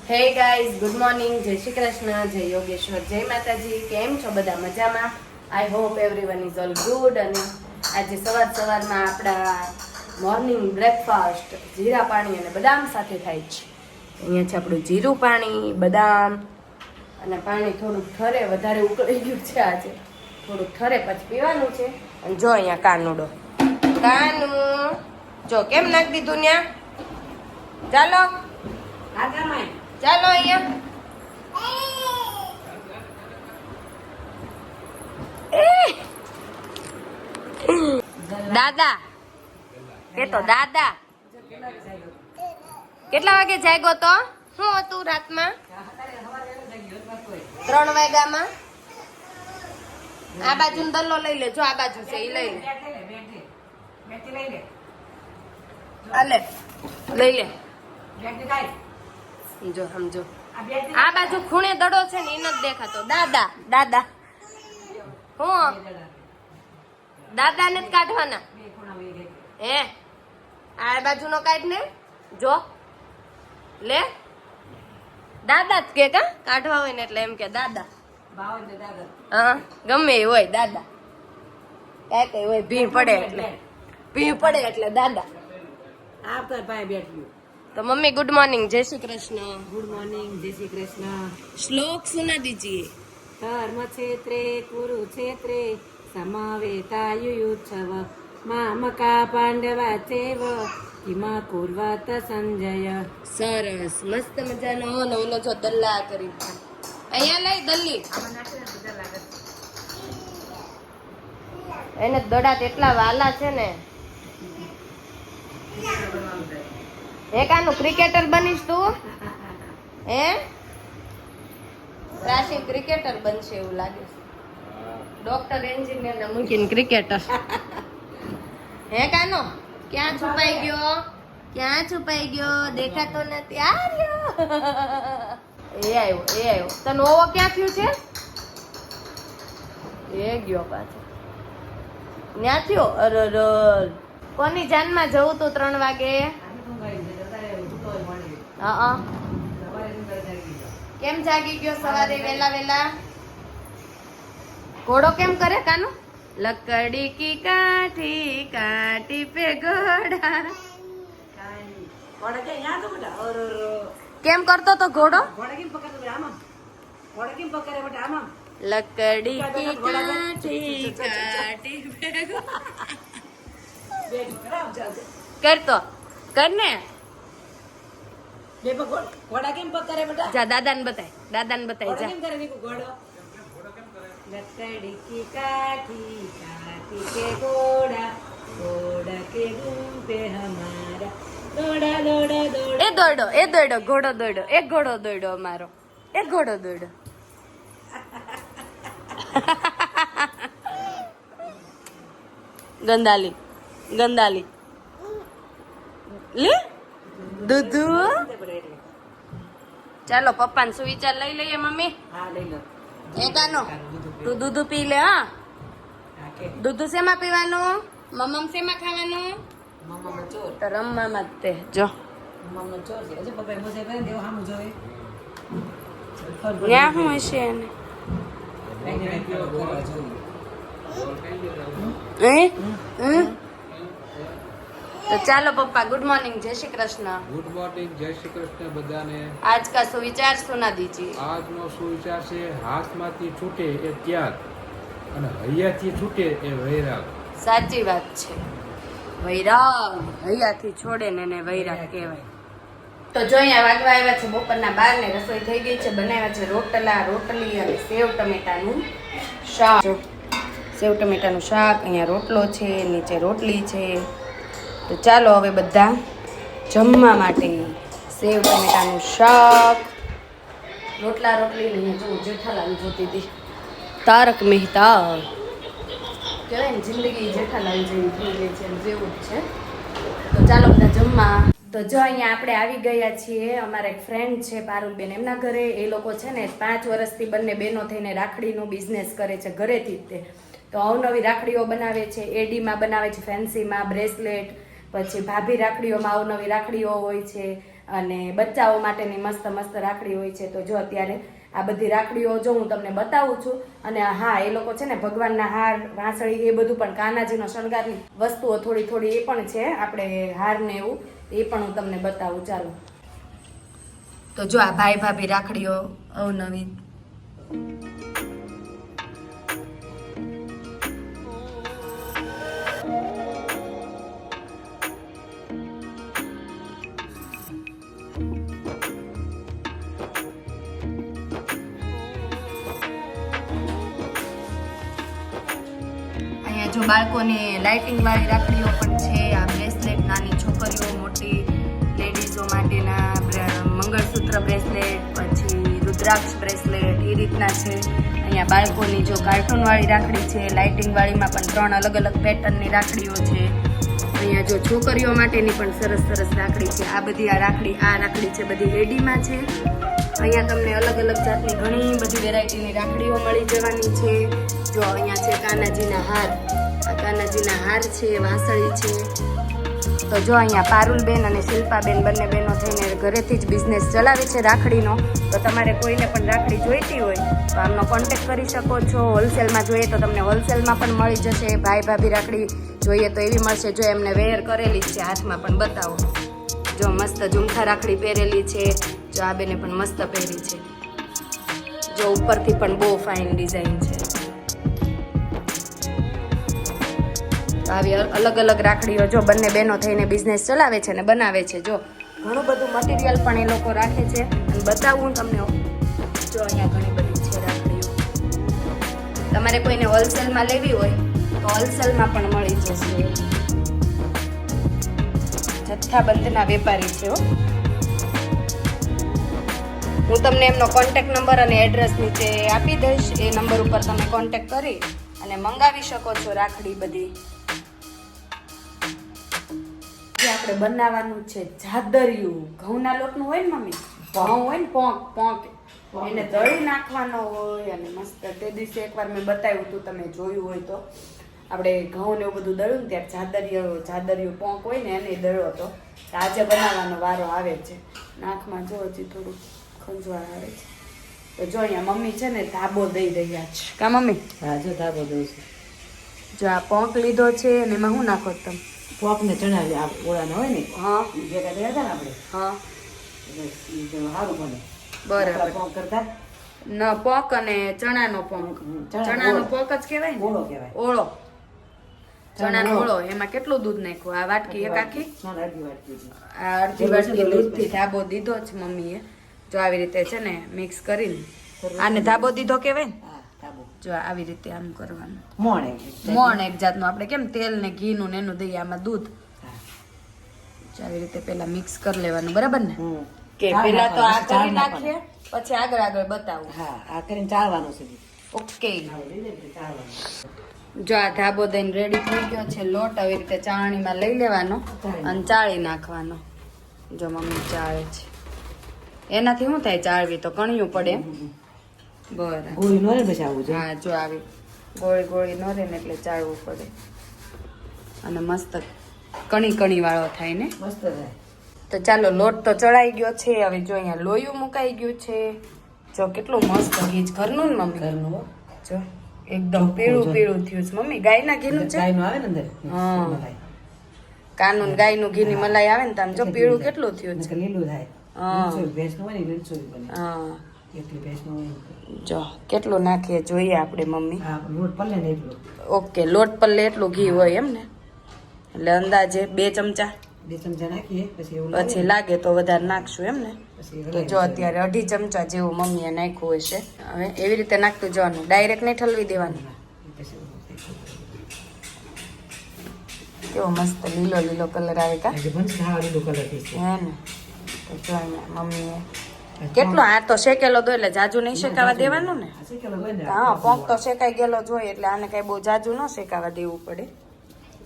Hey guys, good morning, જય શ્રી કૃષ્ણ, જય યોગેશ્વર, જય માતાજી. કેમ છો બધા? મજામાં? I hope everyone is all good. અને આજે સવારમાં આપણા મોર્નિંગ બ્રેકફાસ્ટ જીરા પાણી અને બદામ સાથે થાય છે. અહીંયા છે આપણું જીરું પાણી, બદામ અને પાણી થોડુંક ઠરે, વધારે ઉકળી ગયું છે આજે, થોડુંક ઠરે પછી પીવાનું છે. અને જો અહીંયા કાનુડો, કાનું જો કેમ નાખી દીધું ન્યા. ચાલો ચાલો અહીંયા દાદા કે તો દાદા કેટલા વાગે જાગ્યો તો? શું હતું રાતમાં? 3 વાગ્યામાં. આ બાજુ દલ્લો લઈ લે, જો આ બાજુ છે એ લઈ લે. આલે લઈ લે. જો સમજો આ બાજુ ખૂણે દડો છે ને એ નથી દેખાતો. દાદા દાદા હું દાદા ને જ કાઢવાના હે. આ બાજુ નો કાઢ ને, જો લે. દાદા જ કે કાઢવા હોય ને એટલે એમ કે દાદા. હા ગમે એ હોય દાદા, કઈ હોય ભીં પડે એટલે દાદા. तो मम्मी गुड मॉर्निंग, जय श्री कृष्ण. गुड मॉर्निंग, जय श्री कृष्ण. श्लोक सुना दीजिए. धर्म क्षेत्रे कुरुक्षेत्रे समवेतायुयुत्सव मामका पांडवा चैव किमा कुर्वत संजय. સરસ, મસ્ત મજાનો નવલો જો દલ્લા કરી. અહીંયા લઈ દલ્લી. એને દડા એટલા વાલા છે ને. હે કાનું ક્રિકેટર બનીશ તું? હે રાશિ ક્રિકેટર બનશે એવું લાગે છે. ડોક્ટર એન્જિનિયર ને મૂકીને ક્રિકેટર. હે કાનો ક્યાં છુપાઈ ગયો? દેખાતો નથી. આ રહ્યો. એ આવ્યો. તને ઓવો ક્યાં થયું છે? એ ગયો પાછો. ન્યા થયો. અરર, કોની જાનમાં જવું તું 3 વાગે? હા કેમ જાગી ગયો સવારે વેલા? ઘોડો કેમ કરે કાનું? લકડી કી કાઠી પે ઘોડા. કેમ કરતો તો ઘોડો? લકડી કી કાઠી પે કરતો કરને. ઘોડા કેમ પકડે બેટા? જા દાદાને બતાય જા. કેમ કરે નીકુ ઘોડો? લકડી કી કાઠી કે ઘોડા કે ઘૂમતે હમારા દોડા. એ દોડો ઘોડો દોડો. એક ઘોડો દોડ્યો અમારો. ગંદાલી લે દૂધુ. ચાલો પપ્પાને સુવિચાર લઈ લઈએ મમ્મી. હા લઈ લો. એ કાનો તું દૂધ પી લે. હા દૂધ શેમાં પીવાનું? મમ્મ શેમાં ખાવાનું? મમ્મા ચોર. તો રમવામાં જ તે જો મમ્મા ચોર છે. હજી પપ્પાએ મોસે કરે દેવો હામું જોવે. ન્યા શું હશે એને? तो चलो पप्पा गुड मॉर्निंग, जय श्री कृष्ण. गुड मॉर्निंग, जय श्री कृष्ण बधाने. आज का सुविचार सुना दीजिए. આજનો સુવિચાર છે હાથમાંથી છૂટે એ ત્યાગ અને હૈયાથી છૂટે એ વૈરાગ. સાચી વાત છે. વૈરાગ હૈયાથી છોડે ને એને વૈરાગ કહેવાય. તો જો અહીંયા વાગવા આવ્યા છે બપોરના 12 ને રસોઈ થઈ ગઈ છે. બનાવ્યા છે રોટલી અને સેવ ટમેટાનું શાક. સેવ ટમેટાનું શાક, અહીંયા રોટલો છે, નીચે રોટલી છે. તો ચાલો હવે બધા જમવા માટે. સેવ ટમેટાનું શાક, રોટલી ને જો જેઠાલાલ જોતી હતી. તારક મહેતા કહેવાય ને, જિંદગી જેઠાલાલ જેવી થઈ ગઈ છે, જેવું જ છે. તો ચાલો બધા જમવા. તો જો અહીંયા આપણે આવી ગયા છીએ. અમારા એક ફ્રેન્ડ છે પારુલબેન, એમના ઘરે. એ લોકો છે ને 5 વર્ષથી બંને બહેનો થઈને રાખડીનો બિઝનેસ કરે છે ઘરેથી જ તે. તો અવનવી રાખડીઓ બનાવે છે. એડીમાં બનાવે છે, ફેન્સીમાં, બ્રેસલેટ, પછી ભાભી રાખડીઓમાં અવનવી રાખડીઓ હોય છે. અને બચ્ચાઓ માટેની મસ્ત મસ્ત રાખડી હોય છે. તો જો અત્યારે આ બધી રાખડીઓ જો હું તમને બતાવું છું. અને હા, એ લોકો છે ને ભગવાનના હાર, વાંસળી એ બધું પણ કાનાજીનો શણગારની વસ્તુઓ થોડી થોડી એ પણ છે, આપણે હાર ને એવું એ પણ હું તમને બતાવું. ચાલો, તો જો આ ભાઈ ભાભી રાખડીઓ અવનવી. જો બાળકોની લાઇટિંગ વાળી રાખડીઓ પણ છે. આ બ્રેસલેટ નાની છોકરીઓ, મોટી લેડીઝો માટેના મંગળસૂત્ર બ્રેસલેટ, પછી રુદ્રાક્ષ બ્રેસલેટ એ રીતના છે. અહીંયા બાળકોની જો કાર્ટૂન વાળી રાખડી છે. લાઇટિંગ વાળીમાં પણ 3 અલગ અલગ પેટર્નની રાખડીઓ છે. અહીંયા જો છોકરીઓ માટેની પણ સરસ સરસ રાખડી છે. આ બધી આ રાખડી છે બધી રેડીમાં છે. અહીંયા તમને અલગ અલગ જાતની ઘણી બધી વેરાયટીની રાખડીઓ મળી જવાની છે. જો અહીંયા છે કાનાજીના હાર, આ કાનાજીના હાર છે, વાંસળી છે. તો જો અહીંયા પારુલબેન અને શિલ્પાબેન બંને બહેનો થઈને ઘરેથી જ બિઝનેસ ચલાવે છે રાખડીનો. તો તમારે કોઈને પણ રાખડી જોઈતી હોય તો આમનો કોન્ટેક્ટ કરી શકો છો. હોલસેલમાં જોઈએ તો તમને હોલસેલમાં પણ મળી જશે. ભાઈ ભાભી રાખડી જોઈએ તો એવી મળશે. જો એમને વેર કરેલી જ છે, હાથમાં પણ બતાવો. જો મસ્ત ઝુમખા રાખડી પહેરેલી છે. જો આ બેને પણ મસ્ત પહેરી છે. જો ઉપરથી પણ બહુ ફાઇન ડિઝાઇન છે. આવી અલગ અલગ રાખડીઓ જો બંને બહેનો થઈને બિઝનેસ ચલાવે છે ને બનાવે છે. જો ઘણું બધું મટીરિયલ પણ એ લોકો રાખે છે અને બતાવું તમને. જો અહીંયા ઘણી બધી છે રાખડીઓ. તમારે કોઈને હોલસેલમાં લેવી હોય તો હોલસેલમાં પણ મળી જશે. જથ્થાબંધના વેપારી છે હો. હું તમને એમનો કોન્ટેક્ટ નંબર અને એડ્રેસ નીચે આપી દઈશ. એ નંબર ઉપર તમે કોન્ટેક્ટ કરી અને મંગાવી શકો છો રાખડી બધી. આપણે બનાવવાનું છે જાદરિયું. ઘઉંના લોટનું હોય ને મમ્મી, ઘઉં હોય ને પોંક એને દળી નાખવાનો હોય. અને મસ્ત તે દિવસે એકવાર મેં બતાવ્યું હતું, તમે જોયું હોય તો. આપણે ઘઉં ને એવું બધું દળ્યું ને ત્યારે જાદરિયું પોંક હોય ને એને દળ્યો હતો. આજે બનાવવાનો વારો આવે છે. નાકમાં જો હજી થોડું ખંજવાળ આવે છે. તો જો અહીંયા મમ્મી છે ને ધાબો દઈ રહ્યા છે. કા મમ્મી? હા, જો ધાબો દઉં છું. જો આ પોંક લીધો છે અને એમાં શું નાખો તમે? પોકને ચણાવી આ ઓળાના હોય ને હા, ભેગા થયા હતા ને આપણે, હા, એટલે સારું બને. બરાબર. પોક કરતા ન પોક અને ચણાનો પોક. ચણાનો પોક જ કહેવાય ને? ઓળો કહેવાય. ઓળો, ચણાનો ઓળો. એમાં કેટલું દૂધ નાખ્યું? આ વાટકી એક આખી? ના, અડધી વાટકી છે. આ અડધી વાટકી દૂધથી ધાબો દીધો છે મમ્મીએ. જો આવી રીતે છે ને મિક્સ કરીને આને ધાબો દીધો કહેવાય ને? હા, ધાબો. જો આવી રીતે આમ કરવાનું. મોણ એક જાતનું આપણે કેમ તેલ ને ઘી નું ને એનું દઈએ, આમાં દૂધ. જો આવી રીતે પેલા મિક્સ કરી લેવાનું, બરાબર ને? કે પેલા તો આ કરી નાખીએ પછી આગળ બતાવું. હા, આ કરીને ચાળવાનું છે. ઓકે. જો આ ધાબો દઈને રેડી થઈ ગયો છે લોટ. આવી રીતે ચાળણીમાં લઈ લેવાનો અને ચાળી નાખવાનો. જો મમ્મી ચાળે છે. એનાથી શું થાય ચાળવી? તો કણિયું પડે એમ? બરાબર. ગોળી નો રે પછી આવું છે. હા, જો આવી ગોળી ન રહે ને એટલે ચાળવું પડે. અને મસ્ત કણી વાળો થાય ને? મસ્ત થાય. તો ચાલો, લોટ તો ચડાઈ ગયો છે. હવે જો અહીંયા લોયું મુકાઈ ગયું છે. જો કેટલું મસ્ત ઘી ઘરનું ને મમ્મી? ઘરનું. જો એકદમ પીળું થયું છે મમ્મી. ગાયના ઘીનું છે? ગાયનું આવે ને અંદર. હા, મલાઈ. કાનૂન ગાયનું ઘીની મલાઈ આવે ને તમે જો પીળું કેટલું થયું છે. લીલું થાય. હા. ભેંસનું હોય ને લીલું બને. હા, એટલી ભેંસનું હોય. જો કેટલું નાખીએ જોઈએ આપણે મમ્મી. હા, લોટ પલ્લે ને એટલું. ઓકે, લોટ પલ્લે એટલું ઘી હોય એમ ને? એટલે અંદાજે 2 ચમચા. 2 ચમચા નાખીએ પછી લાગે તો વધારે નાખશું એમ ને? પછી તો જો અત્યારે 2.5 ચમચા જેવું મમ્મીએ નાખ્યું હશે. હવે એવી રીતે નાખતું જવાનું, ડાયરેક્ટ નહીં ઠલવી દેવાનું. કેવો મસ્ત લીલો કલર આવે કા? હે ને? તો જો અહીંયા મમ્મીએ કેટલો આ તો શેકેલો દો એટલે જાજુ નહીં શેકાવા દેવાનું ને? હા, પોંક તો શેકાઈ ગયેલો જ હોય એટલે આને કઈ બહુ જાજુ ન શેકાવા દેવું પડે.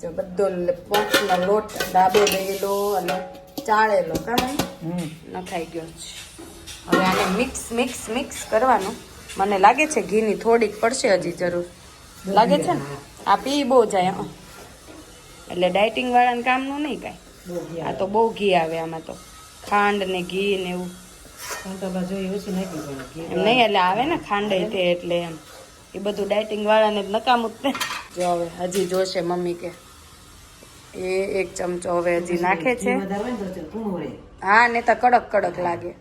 જો બધો પોંકનો લોટ ડાબો દેલો અને ચાળેલો કામ નખાઈ ગયો છે. હવે આને મિક્સ કરવાનું. મને લાગે છે ઘીની થોડીક પડશે હજી જરૂર. લાગે છે ને? આ પી બહુ જાય એટલે ડાયટિંગ વાળાને કામનું નહીં કાંઈ. આ તો બહુ ઘી આવે આમાં તો. ખાંડ ને ઘી ને એવું પણ તો બસ જોઈએ ઓછી નાખી પણ ઘી એમ નહીં, એટલે આવે ને ખાંડ તે એટલે એમ એ બધું ડાયટિંગ વાળાને જ નકામું જ ને. જો હવે હજી જોશે મમ્મી કે એ 1 ચમચો હવે હજી નાખે છે. ઘી વધારે હોય ને તો કૂણું રહે. હા ને તો કડક કડક લાગે,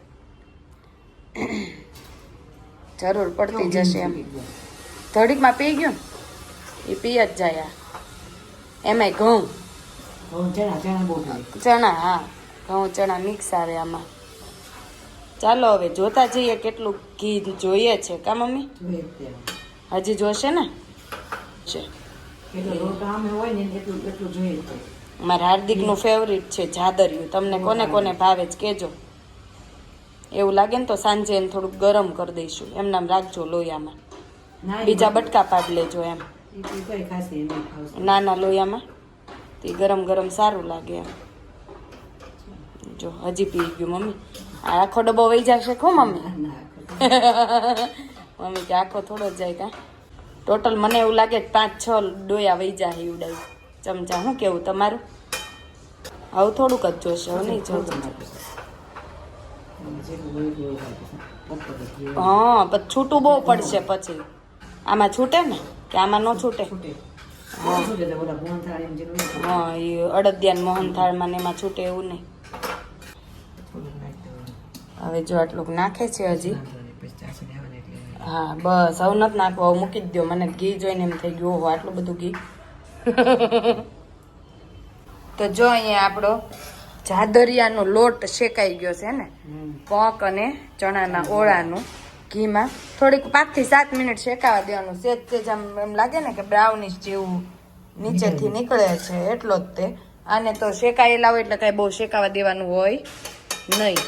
જરૂર પડતી જશે એમ. ઘડીકમાં પી ગયું ને એ પી જ જાય. એમાંય ઘઉં ચણા બહુ થાય. ચણા, હા ઘઉં ચણા મિક્સ આવે આમાં. ચાલો હવે જોતા જઈએ કેટલું ઘી જોઈએ છે કા મમ્મી? જોઈએ જ તે. હજી જોશે ને છે. એટલો લોટ આમે હોય ને એટલું જોઈએ જ તે. મારા હાર્દિકનું ફેવરિટ છે જાદરિયું. તમને કોને કોને ભાવે જ કહેજો. એવું લાગે ને તો સાંજે એને થોડુંક ગરમ કરી દઈશું. એમનામ રાખજો લોયામાં, ના, બીજા બટકા પાડી લેજો એમ એ કોઈ ખાસ નહીં ખાવશે. નાના લોયામાં. તે ગરમ ગરમ સારું લાગે એમ. જો હજી પી ગયું મમ્મી. આ આખો ડબ્બો વહી જશે ખો મમ્મી? મમ્મી કે આખો થોડો જ જાય કા? ટોટલ મને એવું લાગે 5-6 ડોયા વહી જાય ઉડાઈ ચમચા. શું કેવું તમારું? હવે થોડુંક જ જોશે, હવે નહીં જોશે. હા પછી છૂટું બહુ પડશે પછી. આમાં છૂટે ને કે આમાં ન છૂટે? હા એ અડદિયાન મોહનથાળમાં ને એમાં છૂટે એવું નહીં. હવે જો આટલું નાખે છે હજી. હા બસ હવે નથી નાખવું, હવે મૂકી જ દો. મને ઘી જોઈને એમ થઈ ગયું ઓહો આટલું બધું ઘી. તો જો અહીંયા આપણો જાદરિયાનો લોટ શેકાઈ ગયો છે ને, પોંક અને ચણાના ઓળાનું ઘીમાં થોડીક 5 થી 7 મિનિટ શેકાવા દેવાનું. સેજ સેજ આમ એમ લાગે ને કે બ્રાઉનિશ જેવું નીચેથી નીકળે છે એટલો જ તે. આને તો શેકાયેલા હોય એટલે કાંઈ બહુ શેકાવા દેવાનું હોય નહીં,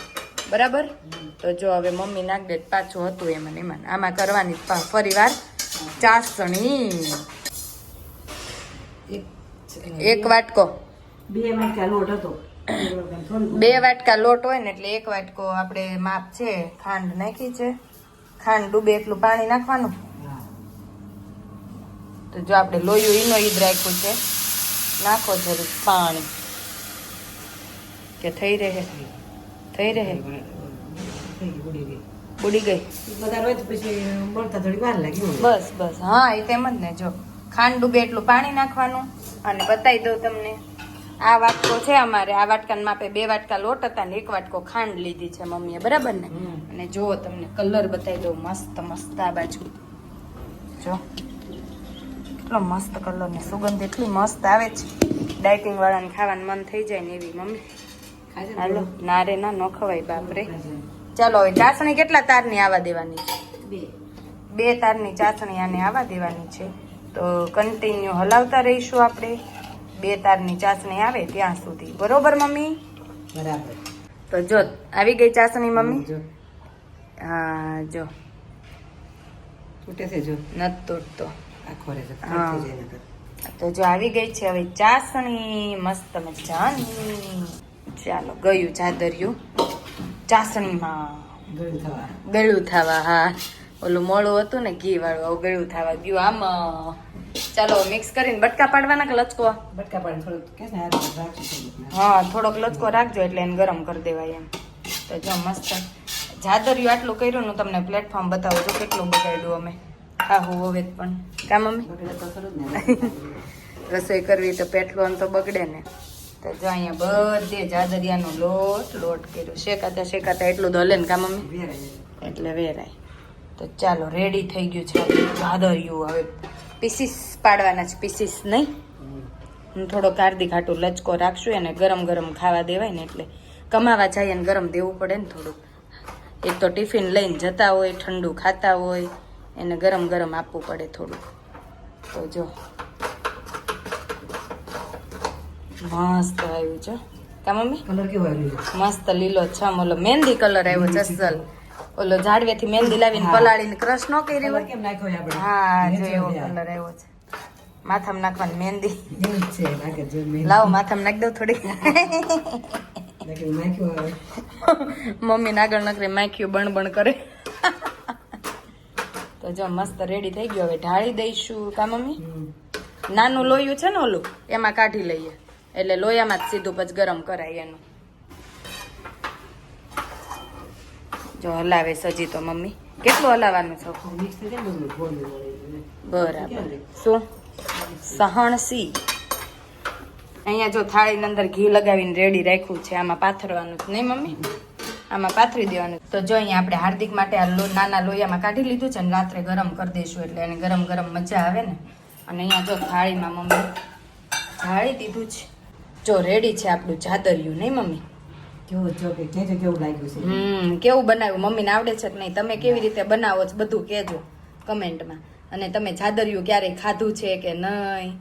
બરાબર? તો જો હવે મમ્મી નાખ દે પાછું હતું એમાં એમાં. આમાં કરવાની ફરી વાર ચાસણી. 1 વાટકો 2 વાટકા લોટ હતો. 2 વાટકા લોટ હોય ને એટલે 1 વાટકો આપણે માપ છે ખાંડ નાખી છે. ખાંડ ડૂબે એટલું પાણી નાખવાનું. તો જો આપણે લોયું ઈનો ઈદ રાખ્યું છે, નાખો જરૂર પાણી કે થઈ રહે બુડી ગઈ. વધારે હોય તો પછી મળતા થોડી વાર લાગે. બસ બસ હા એ તેમ જ ને. જો ખાંડ ડૂબે એટલું પાણી નાખવાનું. અને બતાવી દઉં તમને, આ વાટકો છે અમારે, આ વાટકાના માપે 2 વાટકા લોટ હતા ને 1 વાટકો ખાંડ લીધી છે મમ્મીએ, બરાબર ને? અને જો તમને કલર બતાવી દઉં મસ્ત મસ્ત. આ બાજુ જો કેટલો મસ્ત કલર ને સુગંધ એટલી મસ્ત આવે છે. ડાયટિંગ વાળાને ખાવાનું મન થઈ જાય ને એવી. મમ્મી હાલો ના રે ના, ન ખવાય બાપરે. ચાલો હવે ચાસણી કેટલા તારની આવવા દેવાની છે? 2 તારની ચાસણી આને આવવા દેવાની છે. તો કન્ટિન્યુ હલાવતા રહીશું આપણે 2 તારની ચાસણી આવે ત્યાં સુધી, બરોબર મમ્મી? બરાબર. તો જો આવી ગઈ ચાસણી મમ્મી. હા જો તૂટે છે જો નથી તૂટતો. આખો રે છે. હા. તો જો આવી ગઈ છે હવે ચાસણી મસ્ત મજાની. ચાલો ગયું જાદરિયું ચાસણીમાં ગળ્યું થવા. હા ઓલું મોળું હતું ને ઘી વાળું, હવે ગળ્યું થવા ગયું આમાં. ચાલો મિક્સ કરીને બટકા પાડવાના કે લચકો? બટકા પાડી થોડુંક કે ને રાખી. હા થોડોક લચકો રાખજો એટલે એને ગરમ કરી દેવાય એમ. તો જો મસ્ત જાદરિયું આટલું કર્યું ને તમને પ્લેટફોર્મ બતાવું છું કેટલું બગાડ્યું અમે. હા હું હવે પણ કા મમ્મી? રસોઈ કરવી તો પેટલું આમ તો બગડે ને. તો જો અહીંયા બધે જાદરિયાનો લોટ કર્યો. શેકાતા એટલું તો હલે ને કા મમ્મી? એટલે વેરાય. તો ચાલો રેડી થઈ ગયું છે જાદરિયું. હવે પીસીસ પાડવાના છે, પીસીસ નહીં. થોડો કાર્દી ઘાટું લચકો રાખશું અને ગરમ ગરમ ખાવા દેવાય ને એટલે કમાવા જાય ને ગરમ દેવું પડે ને થોડુંક. એક તો ટિફિન લઈને જતા હોય, ઠંડુ ખાતા હોય, એને ગરમ ગરમ આપવું પડે થોડુંક. તો જો મસ્ત આવ્યું છે કા મમ્મી? કલર કેવો આવ્યો? મસ્ત લીલો છમ ઓલો મહેંદી કલર આવ્યો છે અસલ. ઓલો ઝાડવેથી મહેંદી લાવીને પલાળીને ક્રશ ન કરી હોય. કેમ નાખ્યો આપણે? હા જો એવો કલર આવ્યો છે. માથામાં નાખવાની મહેંદી. એવું જ છે લાગે જો મેં લાવો માથામાં નાખી દઉં થોડી. નાખ્યો આવે. મમ્મી આગળ નકરી માખ્યું બણ કરે. તો જો મસ્ત રેડી થઈ ગયું. હવે ઢાળી દઈશું કા મમ્મી? નાનું લોયું છે ને ઓલું એમાં કાઢી લઈએ એટલે લોયામાં જ સીધું પછી ગરમ કરાય એનું. જો હલાવે સજી તો મમ્મી કેટલું હલાવવાનું છે મિક્સ થઈ જાય ને બધું ગોળ બરાબર શું સહણસી અહીંયા જો થાળીની અંદર ઘી લગાવીને રેડી રાખ્યું છે આમાં પાથરવાનું છે નહીં મમ્મી આમાં પાથરી દેવાનું તો જો અહીંયા આપણે હાર્દિક માટે આ નાના લોયામાં કાઢી લીધું છે અને રાત્રે ગરમ કરી દઈશું એટલે એને ગરમ ગરમ મજા આવે ને અને અહીંયા જો થાળીમાં મમ્મી ઢાળી દીધું છે જો રેડી છે આપણું જાદરિયું નહીં મમ્મી કેવું જો કે કેજો કેવું લાગ્યું છે કેવું બનાવ્યું મમ્મીને આવડે છે કે નહીં તમે કેવી રીતે બનાવો છો બધું કહેજો કમેન્ટમાં અને તમે જાદરિયું ક્યારેય ખાધું છે કે નહીં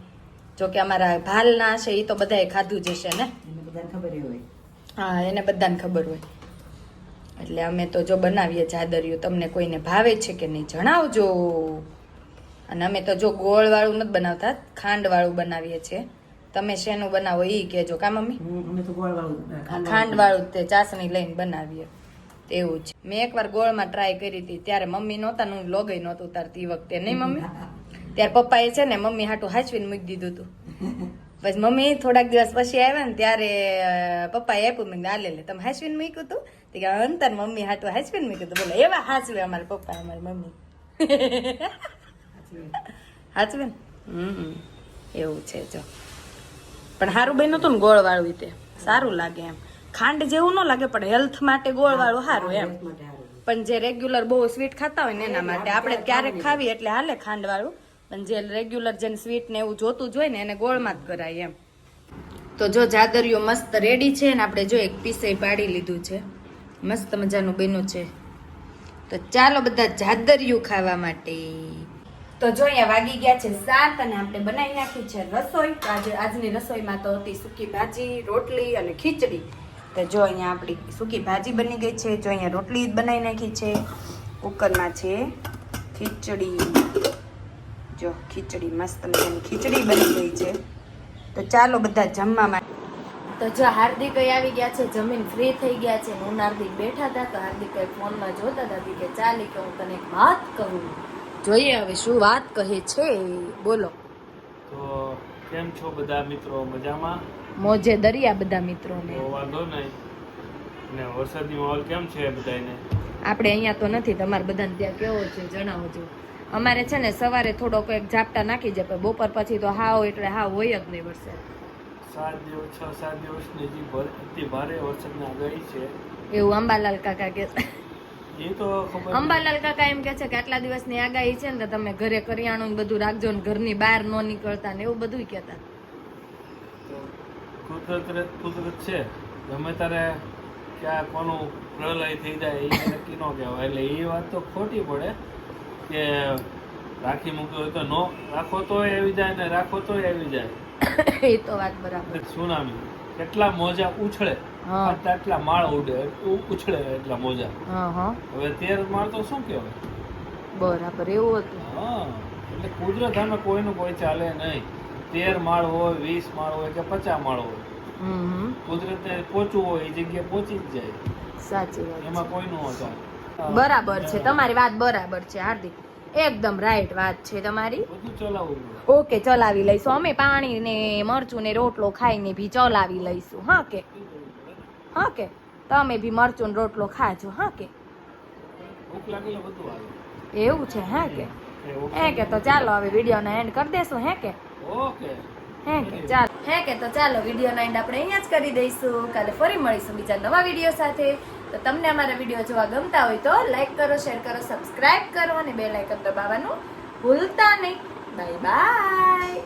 જો કે અમારા ભાલના છે એ તો બધાએ ખાધું જ હશે ને એને બધાને ખબર હોય હા એને બધાને ખબર હોય એટલે અમે તો જો બનાવીએ જાદરિયું તમને કોઈને ભાવે છે કે નહીં જણાવજો અને અમે તો જો ગોળવાળું નથી બનાવતા ખાંડવાળું બનાવીએ છીએ તમે શેનું બનાવો એ કહેજો કા મમ્મી અમે તો ગોળ વાળું ખાંડવાળું તે ચાસણી લઈને બનાવીએ એવું છે મેં એકવાર ગોળમાં ટ્રાય કરી હતી ત્યારે મમ્મી નહોતા હું લોગઈ નહોતું ઉતારતી વખતે નહીં મમ્મી ત્યારે પપ્પાએ છે ને મમ્મી હાટું હાચવીને મૂકી દીધું હતું પછી મમ્મી થોડાક દિવસ પછી આવ્યા ને ત્યારે પપ્પાએ આપ્યું મેં આ લે તમે હાચવીને મૂક્યું હતું તો કે અંતર મમ્મી હાટું હાચવીને મૂક્યું હતું બોલો એવા હાચવે અમારા પપ્પા અમારી મમ્મી હાચવે ને એવું છે જો પણ સારું બન્યું હતું ને ગોળ વાળું તે સારું લાગે એમ ખાંડ જેવું ન લાગે પણ હેલ્થ માટે ગોળ વાળું સારું એમ પણ જે રેગ્યુલર બહુ સ્વીટ ખાતા હોય ને એના માટે આપણે ક્યારેક ખાવી એટલે હાલે ખાંડ વાળું પણ જે રેગ્યુલર જેને સ્વીટ ને એવું જોતું જ હોય ને એને ગોળમાં જ કરાય એમ તો જો જાદરિયું મસ્ત રેડી છે ને આપણે જો એક પીસે પાડી લીધું છે મસ્ત મજાનું બન્યું છે તો ચાલો બધા જાદરિયું ખાવા માટે તો જો અહીંયા વાગી ગયા છે 7 અને આપણે બનાવી નાખી છે રસોઈ આજની રસોઈમાં તો હતી સૂકી ભાજી રોટલી અને ખીચડી તો જો અહીંયા આપણી સૂકી ભાજી બની ગઈ છે જો અહીંયા રોટલી બનાવી નાખી છે કુકરમાં છે ખીચડી જો ખીચડી મસ્ત મજાની ખીચડી બની ગઈ છે તો ચાલો બધા જમવા માટે તો જો હાર્દિક આવી ગયા છે જમીન ફ્રી થઈ ગયા છે હું હાર્દિક બેઠા હતા તો હાર્દિક ફોનમાં જોતા હતા કે ચાલી કે હું તને એક વાત કહું જોઈએ હવે શું વાત કહે છે બોલો તો કેમ છો બધા મિત્રો મજામાં મોજે દરિયા બધા મિત્રોને તો વાંધો નહીં ને વરસાદની માહોલ કેમ છે બધાને આપણે અહીંયા તો નથી તમારે બધાને ત્યાં કેવો છે જણાવજો અમારે છે ને સવારે થોડોક એક ઝાપટા નાખી જાય પણ બપોર પછી તો હાવ એટલે હાવ હોય જ નહીં વરસાદ 6-7 દિવસની જે અતિ ભારે વરસાદની આગાહી છે એવું અંબાલાલ કાકા કે એ તો ખબર અંબાલાલ કાકા એમ કે છે કે આટલા દિવસની આગાહી છે ને તો તમે ઘરે કરિયાણું ને બધું રાખજો ને ઘરની બહાર ન નીકળતા ને એવું બધું કહેતા કુદરત છે ગમે તારે ક્યાં કોનું પ્રલય થઈ જાય એ નક્કી ન કહેવાય એટલે એ વાત તો ખોટી પડે કે રાખી મૂક્યો હોય તો નો રાખો તોય આવી જાય ને રાખો તોય આવી જાય એ તો વાત બરાબર સુનામી કેટલા મોજા ઉછળે આટલા માળ ઉડે ઉછળે એટલા મોજા હવે 13 માળ તો શું કહેવાય બરાબર એવું હતું હા એટલે કુદરત સામે કોઈનું કોઈ ચાલે નહીં 13 માળ હોય 20 માળ હોય કે 50 માળ હોય કુદરતને પહોંચવું હોય એ જગ્યાએ પહોંચી જ જાય સાચી વાત એમાં કોઈનું ચાલે બરાબર છે તમારી વાત બરાબર છે હાર્દિક એકદમ રાઈટ વાત છે તમારી બધું ચલાવવું ઓકે ચલાવી લઈશું અમે પાણી ને મરચું ને રોટલો ખાઈને ભી ચલાવી લઈશું હા કે તમે ભી મરચું ને રોટલો ખાજો હા કે ભૂખ લાગેલે બધું આવે એવું છે હા કે તો ચાલો હવે વિડીયોનો એન્ડ કરી દેશું હે કે ઓકે તો ચાલો વિડીયોનો એન્ડ આપણે અહીંયા જ કરી દઈશું કાલે ફરી મળીશું બીજા નવા વિડીયો સાથે તો તમને અમારા વિડીયો જોવા ગમતા હોય તો લાઈક કરો શેર કરો સબસ્ક્રાઇબ કરો અને બેલ આઇકન દબાવવાનું ભૂલતા નહીં બાય બાય